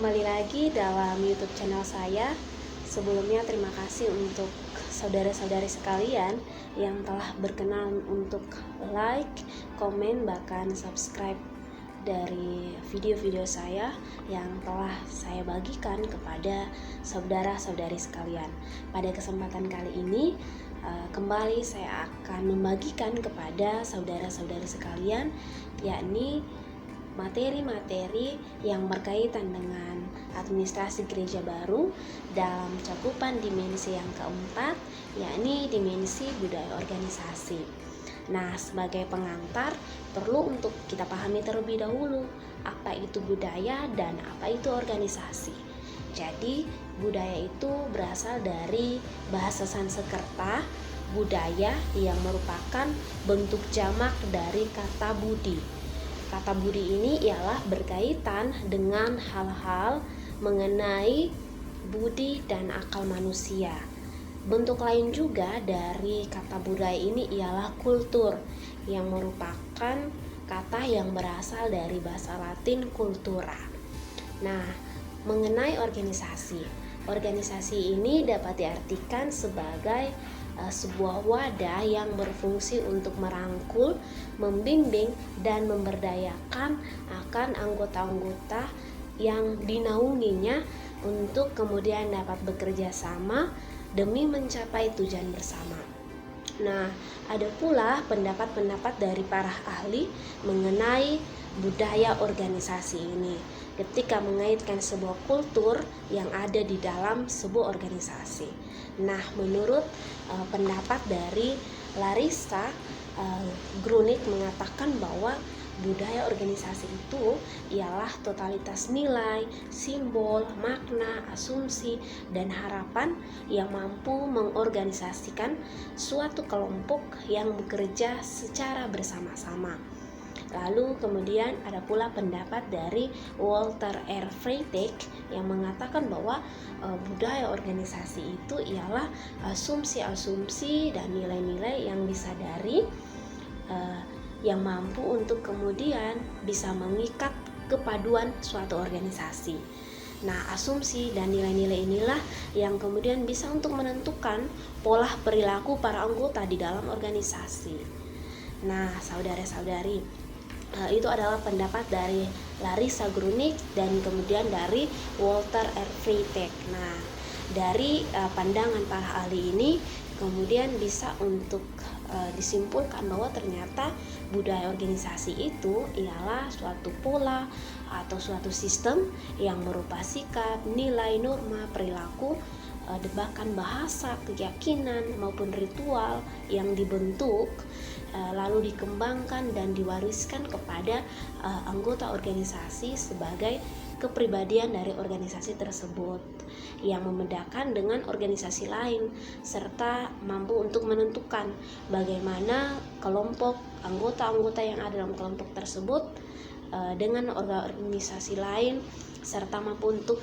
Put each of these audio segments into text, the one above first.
kembali lagi dalam YouTube channel saya. Sebelumnya terima kasih untuk saudara-saudari sekalian yang telah berkenan untuk like, komen, bahkan subscribe dari video-video saya yang telah saya bagikan kepada saudara-saudari sekalian. Pada kesempatan kali ini kembali saya akan membagikan kepada saudara-saudari sekalian yakni materi-materi yang berkaitan dengan administrasi gereja baru dalam cakupan dimensi yang keempat, yakni dimensi budaya organisasi. Nah, sebagai pengantar, perlu untuk kita pahami terlebih dahulu apa itu budaya dan apa itu organisasi. Jadi, budaya itu berasal dari bahasa Sanskerta, budaya yang merupakan bentuk jamak dari kata budi. Kata budi ini ialah berkaitan dengan hal-hal mengenai budi dan akal manusia. Bentuk lain juga dari kata budaya ini ialah kultur, yang merupakan kata yang berasal dari bahasa Latin cultura. Nah, mengenai organisasi. Organisasi ini dapat diartikan sebagai sebuah wadah yang berfungsi untuk merangkul, membimbing, dan memberdayakan akan anggota-anggota yang dinaunginya untuk kemudian dapat bekerja sama demi mencapai tujuan bersama. Nah, ada pula pendapat-pendapat dari para ahli mengenai budaya organisasi ini ketika mengaitkan sebuah kultur yang ada di dalam sebuah organisasi. Nah, menurut pendapat dari Larissa Grunik mengatakan bahwa budaya organisasi itu ialah totalitas nilai, simbol, makna, asumsi, dan harapan yang mampu mengorganisasikan suatu kelompok yang bekerja secara bersama-sama. Lalu kemudian ada pula pendapat dari Walter R. Freytag yang mengatakan bahwa budaya organisasi itu ialah asumsi-asumsi dan nilai-nilai yang disadari yang mampu untuk kemudian bisa mengikat kepaduan suatu organisasi. Nah, asumsi dan nilai-nilai inilah yang kemudian bisa untuk menentukan pola perilaku para anggota di dalam organisasi. Nah, saudara-saudari, itu adalah pendapat dari Larissa Grunik dan kemudian dari Walter R. Freytag. Nah, dari pandangan para ahli ini kemudian bisa untuk disimpulkan bahwa ternyata budaya organisasi itu ialah suatu pola atau suatu sistem yang berupa sikap, nilai, norma, perilaku, bahkan bahasa, keyakinan maupun ritual yang dibentuk lalu dikembangkan dan diwariskan kepada anggota organisasi sebagai kepribadian dari organisasi tersebut yang membedakan dengan organisasi lain serta mampu untuk menentukan bagaimana kelompok anggota-anggota yang ada dalam kelompok tersebut dengan organisasi lain serta mampu untuk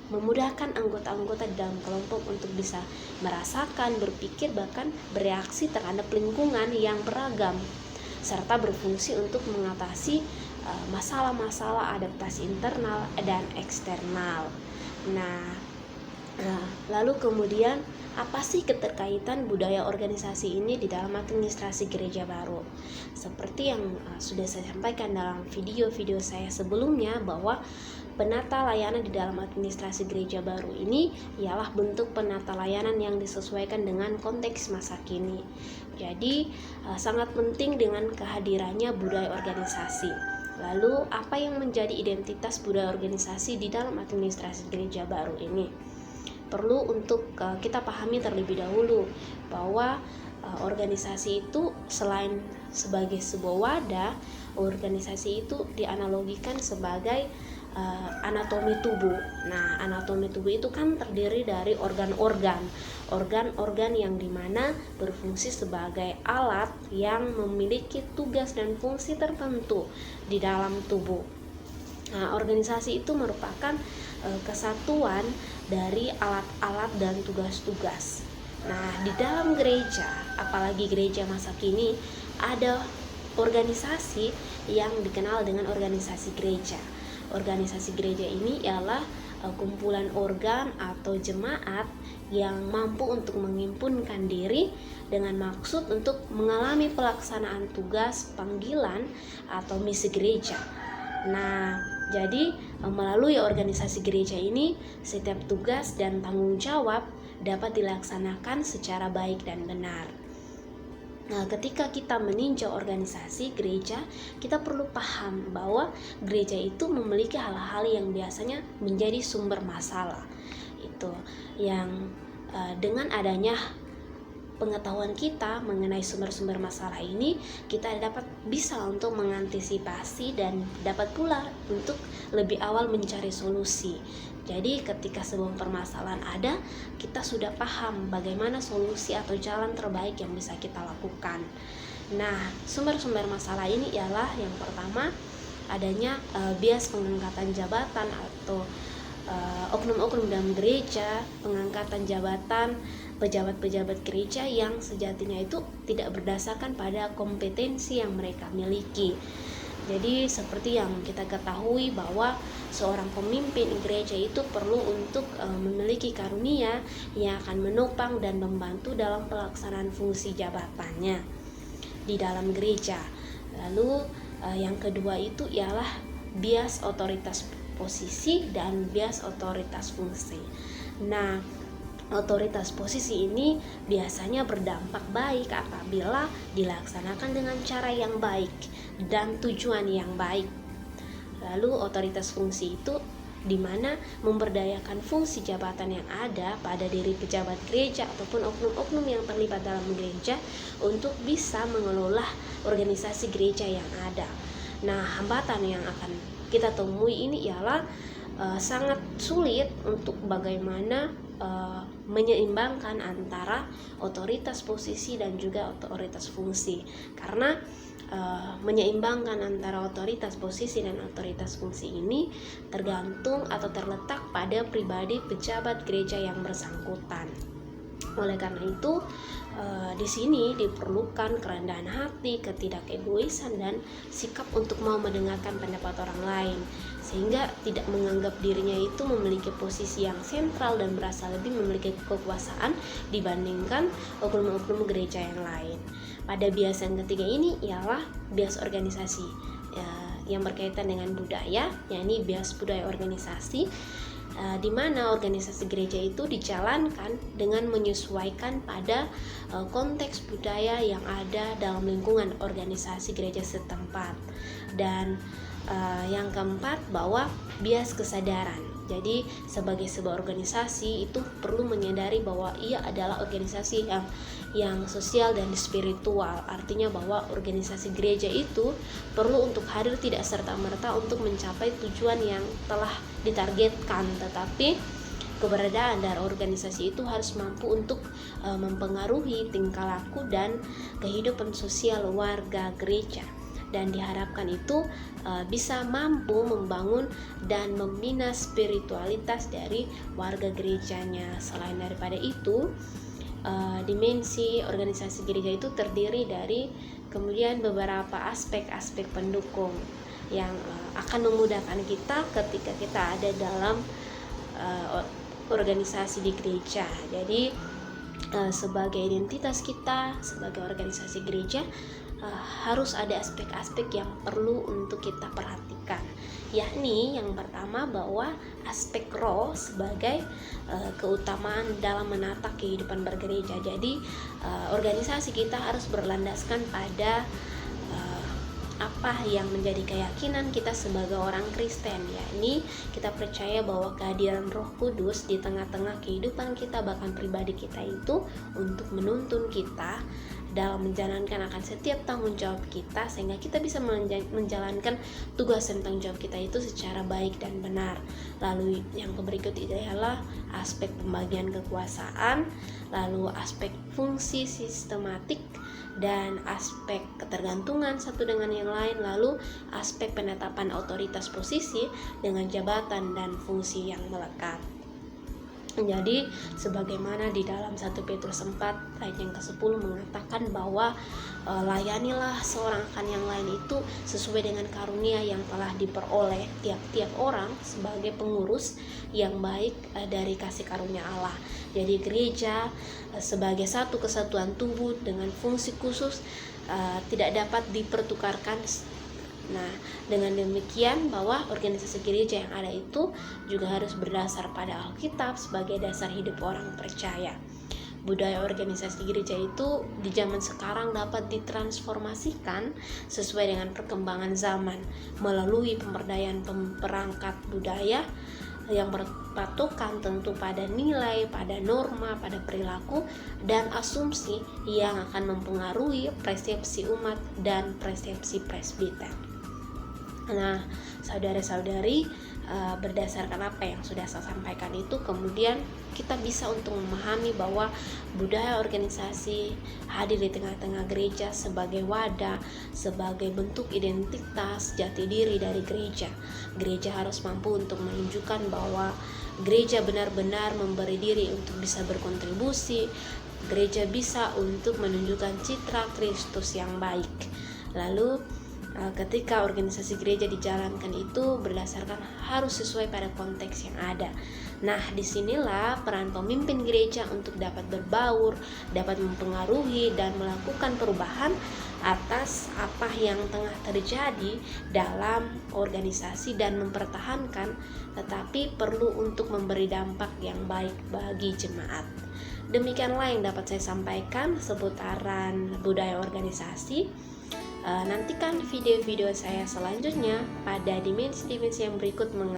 memudahkan anggota-anggota di dalam kelompok untuk bisa merasakan, berpikir, bahkan bereaksi terhadap lingkungan yang beragam serta berfungsi untuk mengatasi masalah-masalah adaptasi internal dan eksternal. Nah, lalu kemudian apa sih keterkaitan budaya organisasi ini di dalam administrasi gereja baru? Seperti yang sudah saya sampaikan dalam video-video saya sebelumnya bahwa penata layanan di dalam administrasi gereja baru ini ialah bentuk penata layanan yang disesuaikan dengan konteks masa kini. Jadi sangat penting dengan kehadirannya budaya organisasi. Lalu apa yang menjadi identitas budaya organisasi di dalam administrasi gereja baru ini? Perlu untuk kita pahami terlebih dahulu bahwa organisasi itu selain sebagai sebuah wadah, organisasi itu dianalogikan sebagai anatomi tubuh. Nah, anatomi tubuh itu kan terdiri dari organ-organ yang dimana berfungsi sebagai alat yang memiliki tugas dan fungsi tertentu di dalam tubuh. Nah, organisasi itu merupakan kesatuan dari alat-alat dan tugas-tugas. Nah, di dalam gereja, apalagi gereja masa kini, ada organisasi yang dikenal dengan organisasi gereja. organisasi gereja ini ialah kumpulan organ atau jemaat yang mampu untuk menghimpunkan diri dengan maksud untuk mengalami pelaksanaan tugas panggilan atau misi gereja. Nah, jadi melalui organisasi gereja ini setiap tugas dan tanggung jawab dapat dilaksanakan secara baik dan benar. Nah, ketika kita meninjau organisasi gereja, kita perlu paham bahwa gereja itu memiliki hal-hal yang biasanya menjadi sumber masalah. Itu yang dengan adanya pengetahuan kita mengenai sumber-sumber masalah ini, kita bisa untuk mengantisipasi dan dapat pula untuk lebih awal mencari solusi. Jadi ketika sebuah permasalahan ada, kita sudah paham bagaimana solusi atau jalan terbaik yang bisa kita lakukan. Nah, sumber-sumber masalah ini ialah yang pertama adanya bias pengangkatan jabatan atau oknum-oknum dalam gereja, pengangkatan jabatan pejabat-pejabat gereja yang sejatinya itu tidak berdasarkan pada kompetensi yang mereka miliki. Jadi seperti yang kita ketahui bahwa seorang pemimpin gereja itu perlu untuk memiliki karunia yang akan menopang dan membantu dalam pelaksanaan fungsi jabatannya di dalam gereja. Lalu yang kedua itu ialah bias otoritas posisi dan bias otoritas fungsi. Nah, otoritas posisi ini biasanya berdampak baik apabila dilaksanakan dengan cara yang baik dan tujuan yang baik. Lalu otoritas fungsi itu di mana memberdayakan fungsi jabatan yang ada pada diri pejabat gereja ataupun oknum-oknum yang terlibat dalam gereja untuk bisa mengelola organisasi gereja yang ada. Nah, hambatan yang akan kita temui ini ialah sangat sulit untuk bagaimana menyeimbangkan antara otoritas posisi dan juga otoritas fungsi, karena menyeimbangkan antara otoritas posisi dan otoritas fungsi ini tergantung atau terletak pada pribadi pejabat gereja yang bersangkutan. Oleh karena itu, di sini diperlukan kerendahan hati, ketidakegoisan, dan sikap untuk mau mendengarkan pendapat orang lain, sehingga tidak menganggap dirinya itu memiliki posisi yang sentral dan berasa lebih memiliki kekuasaan dibandingkan oknum-oknum gereja yang lain. Pada bias yang ketiga ini ialah bias organisasi yang berkaitan dengan budaya, yakni bias budaya organisasi, di mana organisasi gereja itu dijalankan dengan menyesuaikan pada konteks budaya yang ada dalam lingkungan organisasi gereja setempat. Dan yang keempat, bahwa bias kesadaran. Jadi sebagai sebuah organisasi itu perlu menyadari bahwa ia adalah organisasi yang sosial dan spiritual. Artinya bahwa organisasi gereja itu perlu untuk hadir tidak serta-merta untuk mencapai tujuan yang telah ditargetkan, tetapi keberadaan dari organisasi itu harus mampu untuk mempengaruhi tingkah laku dan kehidupan sosial warga gereja, dan diharapkan itu bisa mampu membangun dan membina spiritualitas dari warga gerejanya. Selain daripada itu, dimensi organisasi gereja itu terdiri dari kemudian beberapa aspek-aspek pendukung yang akan memudahkan kita ketika kita ada dalam organisasi di gereja. Jadi sebagai identitas kita sebagai organisasi gereja, harus ada aspek-aspek yang perlu untuk kita perhatikan, yakni yang pertama bahwa aspek roh sebagai keutamaan dalam menata kehidupan bergereja. Jadi organisasi kita harus berlandaskan pada apa yang menjadi keyakinan kita sebagai orang Kristen, yakni kita percaya bahwa kehadiran Roh Kudus di tengah-tengah kehidupan kita, bahkan pribadi kita itu, untuk menuntun kita dalam menjalankan akan setiap tanggung jawab kita, sehingga kita bisa menjalankan tugas dan tanggung jawab kita itu secara baik dan benar. Lalu yang berikut itu adalah aspek pembagian kekuasaan, lalu aspek fungsi sistematik, dan aspek ketergantungan satu dengan yang lain, lalu aspek penetapan otoritas posisi dengan jabatan dan fungsi yang melekat. Jadi sebagaimana di dalam 1 Petrus 4 ayat yang ke-10 mengatakan bahwa layanilah seorang akan yang lain itu sesuai dengan karunia yang telah diperoleh tiap-tiap orang sebagai pengurus yang baik dari kasih karunia Allah. Jadi gereja sebagai satu kesatuan tubuh dengan fungsi khusus tidak dapat dipertukarkan. Nah, dengan demikian bahwa organisasi gereja yang ada itu juga harus berdasar pada Alkitab sebagai dasar hidup orang percaya. Budaya organisasi gereja itu di zaman sekarang dapat ditransformasikan sesuai dengan perkembangan zaman melalui pemberdayaan perangkat budaya yang berpatokan tentu pada nilai, pada norma, pada perilaku dan asumsi yang akan mempengaruhi persepsi umat dan persepsi presbiter. Nah, saudara-saudari, berdasarkan apa yang sudah saya sampaikan itu, kemudian kita bisa untuk memahami bahwa budaya organisasi hadir di tengah-tengah gereja sebagai wadah, sebagai bentuk identitas jati diri dari gereja. Gereja harus mampu untuk menunjukkan bahwa gereja benar-benar memberi diri untuk bisa berkontribusi. Gereja bisa untuk menunjukkan citra Kristus yang baik. Lalu ketika organisasi gereja dijalankan itu berdasarkan harus sesuai pada konteks yang ada. Nah, disinilah peran pemimpin gereja untuk dapat berbaur, dapat mempengaruhi dan melakukan perubahan atas apa yang tengah terjadi dalam organisasi dan mempertahankan, tetapi perlu untuk memberi dampak yang baik bagi jemaat. Demikianlah yang dapat saya sampaikan seputaran budaya organisasi. Nantikan video-video saya selanjutnya pada dimensi-dimensi yang berikut mengenai